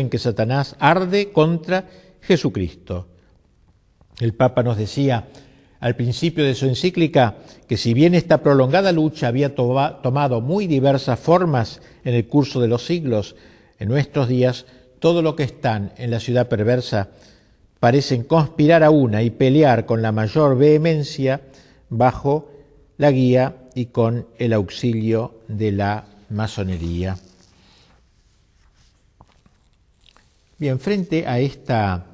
en que Satanás arde contra Jesucristo. El Papa nos decía al principio de su encíclica que si bien esta prolongada lucha había tomado muy diversas formas en el curso de los siglos, en nuestros días todo lo que están en la ciudad perversa parecen conspirar a una y pelear con la mayor vehemencia bajo la guía y con el auxilio de la masonería. Bien, frente a esta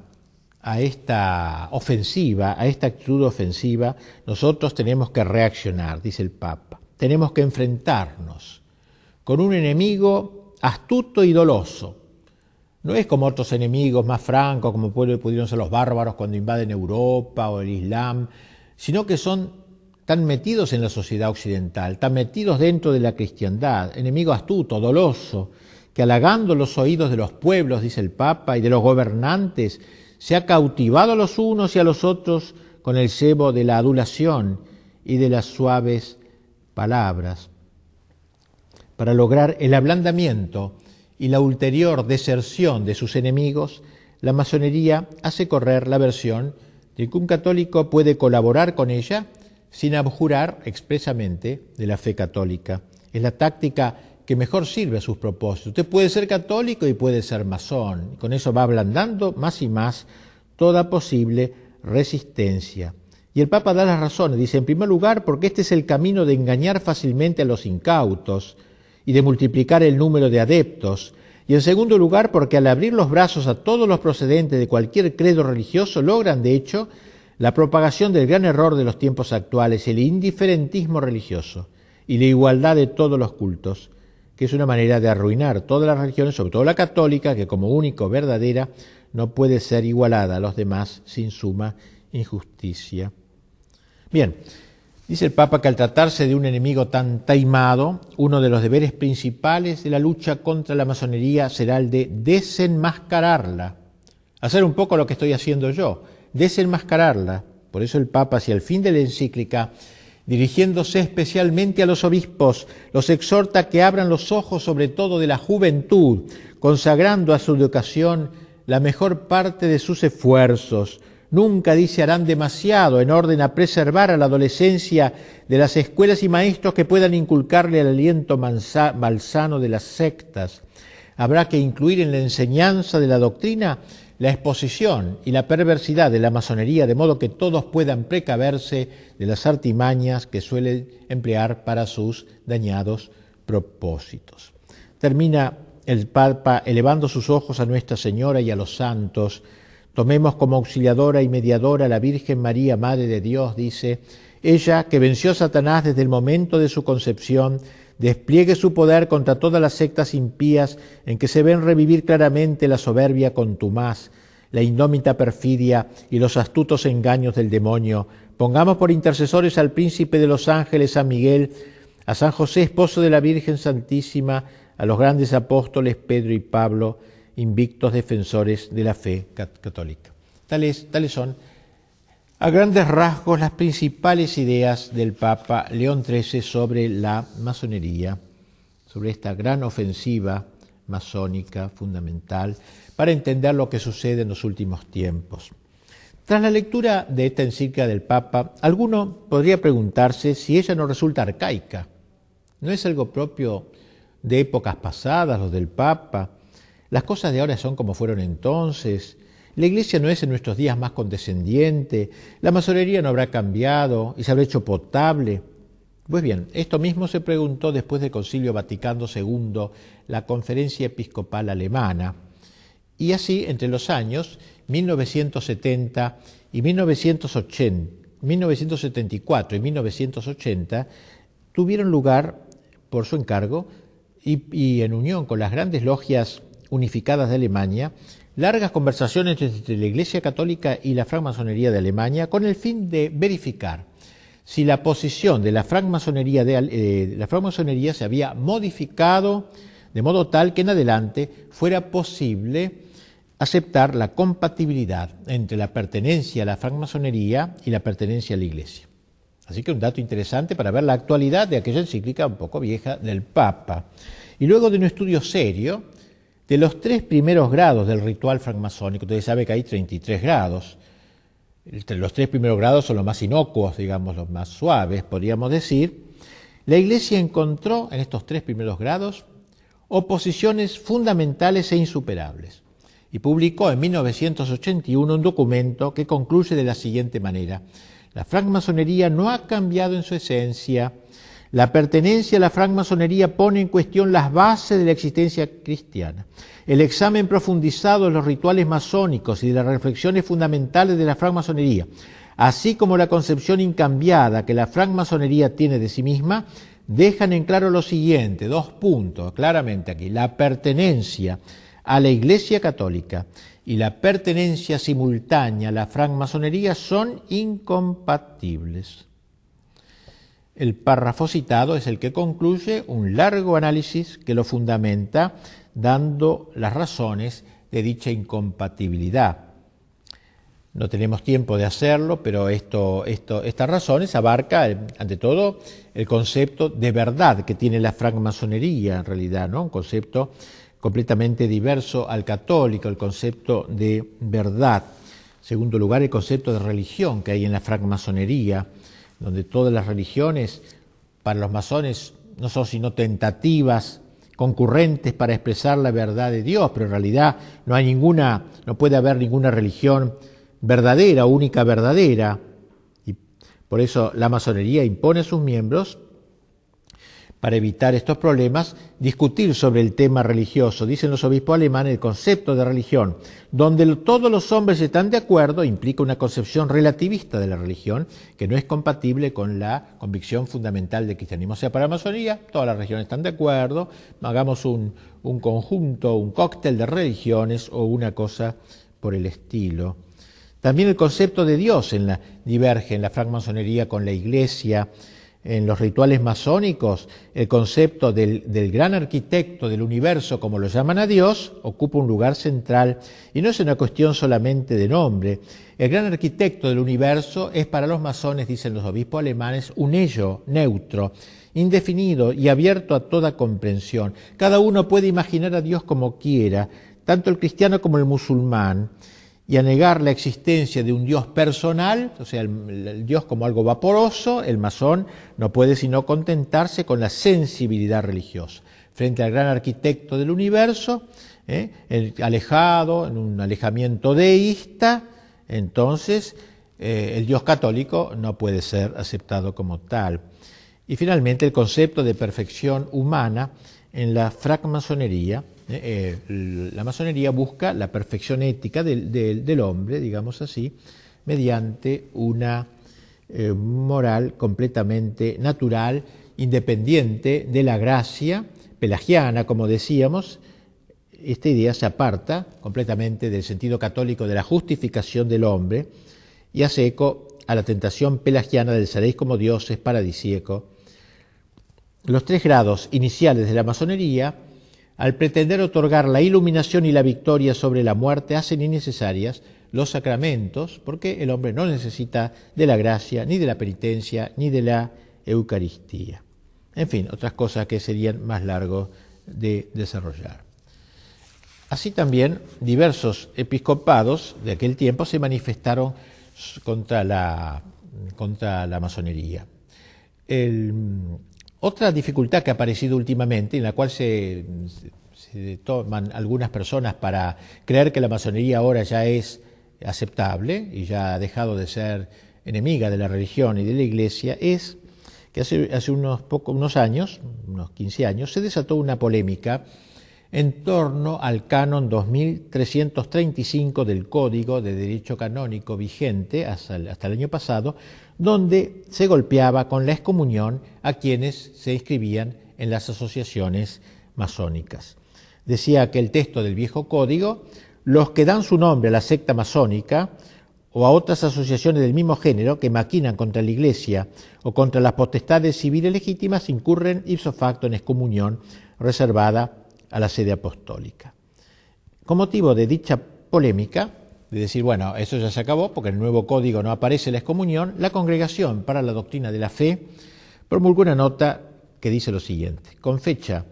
ofensiva, a esta actitud ofensiva, nosotros tenemos que reaccionar, dice el Papa. Tenemos que enfrentarnos con un enemigo astuto y doloso. No es como otros enemigos más francos, como pudieron ser los bárbaros cuando invaden Europa o el Islam, sino que son tan metidos en la sociedad occidental, tan metidos dentro de la cristiandad, enemigo astuto, doloso, que halagando los oídos de los pueblos, dice el Papa, y de los gobernantes, se ha cautivado a los unos y a los otros con el cebo de la adulación y de las suaves palabras. Para lograr el ablandamiento y la ulterior deserción de sus enemigos, la masonería hace correr la versión de que un católico puede colaborar con ella sin abjurar expresamente de la fe católica. Es la táctica que mejor sirve a sus propósitos. Usted puede ser católico y puede ser masón. Y con eso va ablandando más y más toda posible resistencia. Y el Papa da las razones. Dice, en primer lugar, porque este es el camino de engañar fácilmente a los incautos y de multiplicar el número de adeptos. Y en segundo lugar, porque al abrir los brazos a todos los procedentes de cualquier credo religioso, logran, de hecho, la propagación del gran error de los tiempos actuales, el indiferentismo religioso y la igualdad de todos los cultos, que es una manera de arruinar todas las religiones, sobre todo la católica, que como único verdadera no puede ser igualada a los demás sin suma injusticia. Bien, dice el Papa que al tratarse de un enemigo tan taimado, uno de los deberes principales de la lucha contra la masonería será el de desenmascararla, hacer un poco lo que estoy haciendo yo, desenmascararla. Por eso el Papa, hacia el fin de la encíclica, dirigiéndose especialmente a los obispos, los exhorta a que abran los ojos sobre todo de la juventud, consagrando a su educación la mejor parte de sus esfuerzos. Nunca, dice, harán demasiado en orden a preservar a la adolescencia de las escuelas y maestros que puedan inculcarle el aliento malsano de las sectas. Habrá que incluir en la enseñanza de la doctrina la exposición y la perversidad de la masonería, de modo que todos puedan precaverse de las artimañas que suelen emplear para sus dañados propósitos. Termina el Papa elevando sus ojos a Nuestra Señora y a los santos. Tomemos como auxiliadora y mediadora a la Virgen María, Madre de Dios, dice, ella que venció a Satanás desde el momento de su concepción, despliegue su poder contra todas las sectas impías en que se ven revivir claramente la soberbia contumaz, la indómita perfidia y los astutos engaños del demonio. Pongamos por intercesores al príncipe de los ángeles, San Miguel, a San José, esposo de la Virgen Santísima, a los grandes apóstoles Pedro y Pablo, invictos defensores de la fe católica. Tales son, a grandes rasgos, las principales ideas del Papa León XIII sobre la masonería, sobre esta gran ofensiva masónica fundamental para entender lo que sucede en los últimos tiempos. Tras la lectura de esta encíclica del Papa, alguno podría preguntarse si ella no resulta arcaica. ¿No es algo propio de épocas pasadas, los del Papa? Las cosas de ahora son como fueron entonces. La Iglesia no es en nuestros días más condescendiente, la masonería no habrá cambiado y se habrá hecho potable. Pues bien, esto mismo se preguntó después del Concilio Vaticano II, la Conferencia Episcopal Alemana. Y así, entre los años 1970 y 1974 y 1980, tuvieron lugar, por su encargo y en unión con las grandes logias unificadas de Alemania, largas conversaciones entre la Iglesia Católica y la francmasonería de Alemania con el fin de verificar si la posición de la francmasonería se había modificado de modo tal que en adelante fuera posible aceptar la compatibilidad entre la pertenencia a la francmasonería y la pertenencia a la Iglesia. Así que un dato interesante para ver la actualidad de aquella encíclica un poco vieja del Papa. Y luego de un estudio serio, de los 3 primeros grados del ritual francmasónico. Ustedes saben que hay 33 grados. Los 3 primeros grados son los más inocuos, digamos, los más suaves, podríamos decir. La Iglesia encontró en estos 3 primeros grados oposiciones fundamentales e insuperables y publicó en 1981 un documento que concluye de la siguiente manera: la francmasonería no ha cambiado en su esencia. La pertenencia a la francmasonería pone en cuestión las bases de la existencia cristiana. El examen profundizado de los rituales masónicos y de las reflexiones fundamentales de la francmasonería, así como la concepción incambiada que la francmasonería tiene de sí misma, dejan en claro lo siguiente: 2 puntos, claramente aquí: la pertenencia a la Iglesia Católica y la pertenencia simultánea a la francmasonería son incompatibles. El párrafo citado es el que concluye un largo análisis que lo fundamenta, dando las razones de dicha incompatibilidad. No tenemos tiempo de hacerlo, pero estas razones abarcan, ante todo, el concepto de verdad que tiene la francmasonería, en realidad, ¿no? Un concepto completamente diverso al católico, el concepto de verdad. En segundo lugar, el concepto de religión que hay en la francmasonería, donde todas las religiones para los masones no son sino tentativas concurrentes para expresar la verdad de Dios, pero en realidad no puede haber ninguna religión verdadera, única verdadera, y por eso la masonería impone a sus miembros, para evitar estos problemas, discutir sobre el tema religioso. Dicen los obispos alemanes, el concepto de religión, donde todos los hombres están de acuerdo, implica una concepción relativista de la religión que no es compatible con la convicción fundamental del cristianismo. O sea, para la masonería todas las religiones están de acuerdo, hagamos un conjunto, un cóctel de religiones o una cosa por el estilo. También el concepto de Dios diverge en la francmasonería con la Iglesia. En los rituales masónicos, el concepto del gran arquitecto del universo, como lo llaman a Dios, ocupa un lugar central y no es una cuestión solamente de nombre. El gran arquitecto del universo es para los masones, dicen los obispos alemanes, un ello neutro, indefinido y abierto a toda comprensión. Cada uno puede imaginar a Dios como quiera, tanto el cristiano como el musulmán, y a negar la existencia de un Dios personal, o sea, el Dios como algo vaporoso. El masón no puede sino contentarse con la sensibilidad religiosa. Frente al gran arquitecto del universo, alejado, en un alejamiento deísta, entonces el Dios católico no puede ser aceptado como tal. Y finalmente el concepto de perfección humana en la francmasonería. La masonería busca la perfección ética del hombre, digamos así, mediante una moral completamente natural, independiente de la gracia pelagiana, como decíamos. Esta idea se aparta completamente del sentido católico de la justificación del hombre y hace eco a la tentación pelagiana del seréis como dioses paradisíaco. Los 3 grados iniciales de la masonería, al pretender otorgar la iluminación y la victoria sobre la muerte, hacen innecesarias los sacramentos, porque el hombre no necesita de la gracia, ni de la penitencia, ni de la Eucaristía. En fin, otras cosas que serían más largos de desarrollar. Así también, diversos episcopados de aquel tiempo se manifestaron contra la masonería. Otra dificultad que ha aparecido últimamente, en la cual se toman algunas personas para creer que la masonería ahora ya es aceptable y ya ha dejado de ser enemiga de la religión y de la Iglesia, es que hace unos años, unos 15 años, se desató una polémica en torno al canon 2335 del Código de Derecho Canónico vigente hasta el año pasado, donde se golpeaba con la excomunión a quienes se inscribían en las asociaciones masónicas. Decía aquel texto del viejo código: los que dan su nombre a la secta masónica o a otras asociaciones del mismo género que maquinan contra la Iglesia o contra las potestades civiles legítimas incurren ipso facto en excomunión reservada a la sede apostólica. Con motivo de dicha polémica, de decir, bueno, eso ya se acabó porque en el nuevo código no aparece la excomunión, la Congregación para la Doctrina de la Fe promulgó una nota que dice lo siguiente: con fecha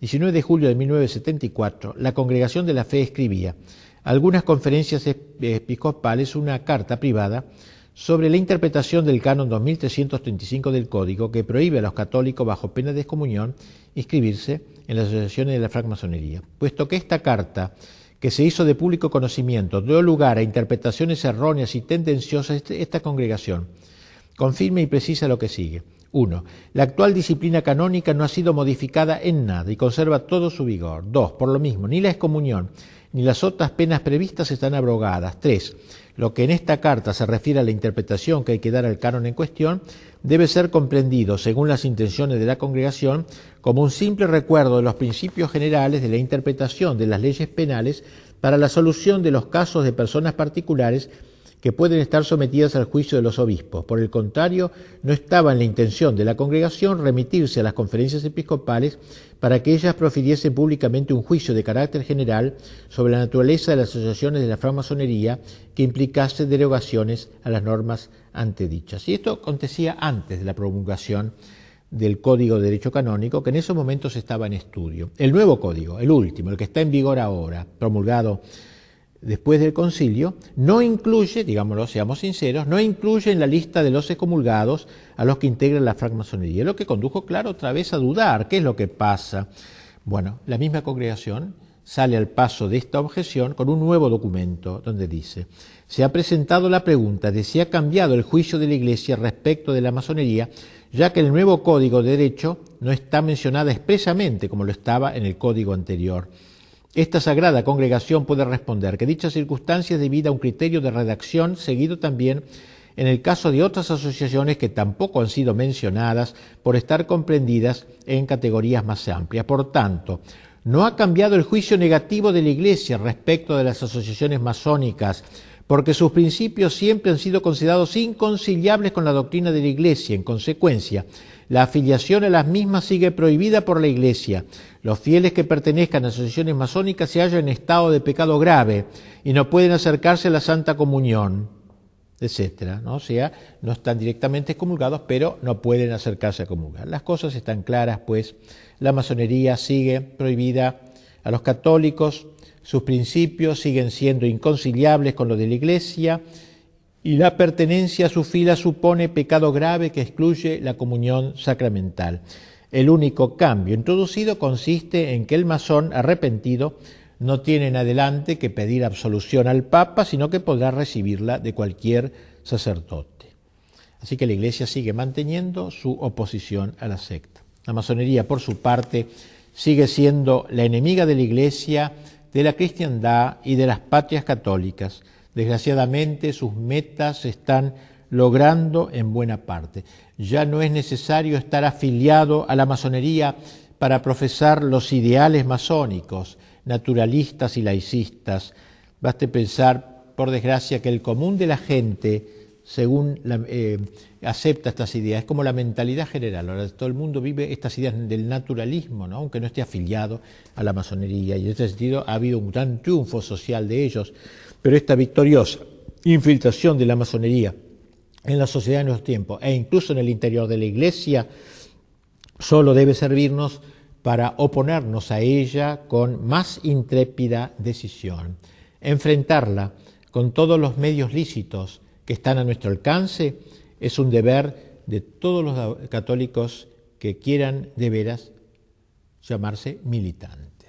19 de julio de 1974, la Congregación de la Fe escribía: algunas conferencias episcopales, una carta privada sobre la interpretación del canon 2335 del Código, que prohíbe a los católicos, bajo pena de excomunión, inscribirse en las asociaciones de la francmasonería. Puesto que esta carta, que se hizo de público conocimiento, dio lugar a interpretaciones erróneas y tendenciosas, esta congregación confirma y precisa lo que sigue. 1. La actual disciplina canónica no ha sido modificada en nada y conserva todo su vigor. 2. Por lo mismo, ni la excomunión ni las otras penas previstas están abrogadas. 3. Lo que en esta carta se refiere a la interpretación que hay que dar al canon en cuestión debe ser comprendido, según las intenciones de la congregación, como un simple recuerdo de los principios generales de la interpretación de las leyes penales para la solución de los casos de personas particulares que pueden estar sometidas al juicio de los obispos. Por el contrario, no estaba en la intención de la congregación remitirse a las conferencias episcopales para que ellas profiriesen públicamente un juicio de carácter general sobre la naturaleza de las asociaciones de la francmasonería que implicase derogaciones a las normas antedichas. Y esto acontecía antes de la promulgación del Código de Derecho Canónico, que en esos momentos estaba en estudio. El nuevo código, el último, el que está en vigor ahora, promulgado después del concilio, no incluye, digámoslo, seamos sinceros, no incluye en la lista de los excomulgados a los que integran la francmasonería, lo que condujo, claro, otra vez a dudar. ¿Qué es lo que pasa? Bueno, la misma congregación sale al paso de esta objeción con un nuevo documento donde dice: se ha presentado la pregunta de si ha cambiado el juicio de la Iglesia respecto de la masonería, ya que el nuevo Código de Derecho no está mencionada expresamente como lo estaba en el Código anterior. Esta sagrada congregación puede responder que dicha circunstancia es debida a un criterio de redacción seguido también en el caso de otras asociaciones que tampoco han sido mencionadas por estar comprendidas en categorías más amplias. Por tanto, no ha cambiado el juicio negativo de la Iglesia respecto de las asociaciones masónicas, porque sus principios siempre han sido considerados inconciliables con la doctrina de la Iglesia. En consecuencia, la afiliación a las mismas sigue prohibida por la Iglesia. Los fieles que pertenezcan a asociaciones masónicas se hallan en estado de pecado grave y no pueden acercarse a la Santa Comunión, etcétera, ¿no? O sea, no están directamente excomulgados, pero no pueden acercarse a comulgar. Las cosas están claras, pues la masonería sigue prohibida a los católicos, sus principios siguen siendo inconciliables con lo de la Iglesia, y la pertenencia a su fila supone pecado grave que excluye la comunión sacramental. El único cambio introducido consiste en que el masón arrepentido no tiene en adelante que pedir absolución al Papa, sino que podrá recibirla de cualquier sacerdote. Así que la Iglesia sigue manteniendo su oposición a la secta. La masonería, por su parte, sigue siendo la enemiga de la Iglesia, de la cristiandad y de las patrias católicas. Desgraciadamente, sus metas se están logrando en buena parte. Ya no es necesario estar afiliado a la masonería para profesar los ideales masónicos, naturalistas y laicistas. Baste pensar, por desgracia, que el común de la gente, según acepta estas ideas, es como la mentalidad general. Ahora todo el mundo vive estas ideas del naturalismo, ¿no? Aunque no esté afiliado a la masonería, y en ese sentido ha habido un gran triunfo social de ellos, pero esta victoriosa infiltración de la masonería en la sociedad de nuestros tiempos e incluso en el interior de la Iglesia solo debe servirnos para oponernos a ella con más intrépida decisión. Enfrentarla con todos los medios lícitos que están a nuestro alcance es un deber de todos los católicos que quieran de veras llamarse militantes.